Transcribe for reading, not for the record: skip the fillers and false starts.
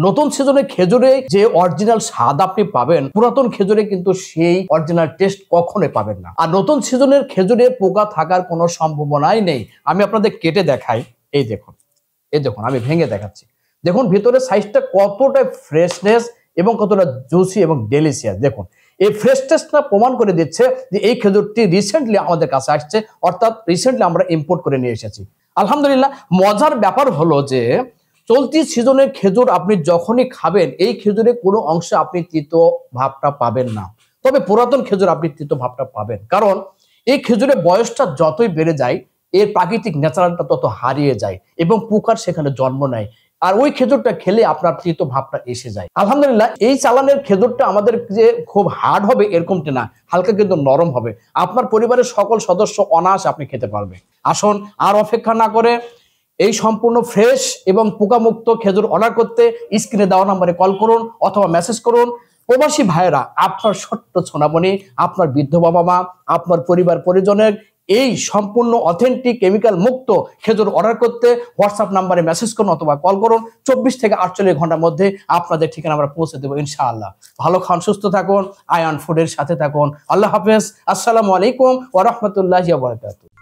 নতুন সিজনে খেজুরে যে অরিজিনাল স্বাদ আপনি পাবেন, পুরাতন খেজুরে কিন্তু সেই অরিজিনাল টেস্ট কখনোই পাবেন না। আর নতুন সিজনের খেজুরে পোকা থাকার কোনো সম্ভাবনাই নেই। আমি আপনাদের কেটে দেখাই, এই দেখুন, আমি ভেঙে দেখাচ্ছি। দেখুন ভিতরে সাইজটা কতটা ফ্রেশনেস এবং কতটা জুসি এবং ডেলিশিয়াস। দেখুন এই ফ্রেশনেসটা প্রমাণ করে দিচ্ছে যে এই খেজুরটি রিসেন্টলি আমাদের কাছে আসছে, অর্থাৎ রিসেন্টলি আমরা ইম্পোর্ট করে নিয়ে এসেছি। আলহামদুলিল্লাহ। মজার ব্যাপার হলো যে চলতি সিজনের খেজুর আপনি যখনই খাবেন, এই খেজুরে কোনো অংশে আপনি তিতো ভাবটা পাবেন না। তবে পুরাতন খেজুর আপনি তিতো ভাবটা পাবেন, কারণ এই খেজুরের বয়সটা যতই বেড়ে যায় এর প্রাকৃতিক ন্যাচারালটা তত হারিয়ে যায় এবং পোকার সেখানে জন্ম নেয়। আর ওই খেজুরটা খেলে আপনার তিতো ভাবটা এসে যায়। আলহামদুলিল্লাহ, এই চালানের খেজুরটা আমাদের যে খুব হার্ড হবে এরকমটা না, হালকা কিন্তু নরম হবে। আপনার পরিবারের সকল সদস্য অনায়াসে আপনি খেতে পারবে। আসুন আর অপেক্ষা না করে এই সম্পূর্ণ ফ্রেশ এবং পোকামুক্ত খেজুর অর্ডার করতে স্ক্রিনে দেওয়া নম্বরে কল করুন অথবা মেসেজ করুন। প্রবাসী ভাইয়েরা, আপনার ছোট্ট সোনামণি, আপনার বৃদ্ধ বাবা মা, আপনার পরিবার পরিজনের এই সম্পূর্ণ অথেন্টিক কেমিক্যাল মুক্ত খেজুর অর্ডার করতে হোয়াটসঅ্যাপ নাম্বারে মেসেজ করুন অথবা কল করুন। 24 থেকে 48 ঘন্টার মধ্যে আপনাদের ঠিকানা আমরা পৌঁছে দেবো ইনশাআল্লাহ। ভালো খান, সুস্থ থাকুন, আয়ান ফুডের সাথে থাকুন। আল্লাহ হাফেজ। আসসালামু আলাইকুম ওয়া রাহমাতুল্লাহি ওয়া বারাকাতুহু।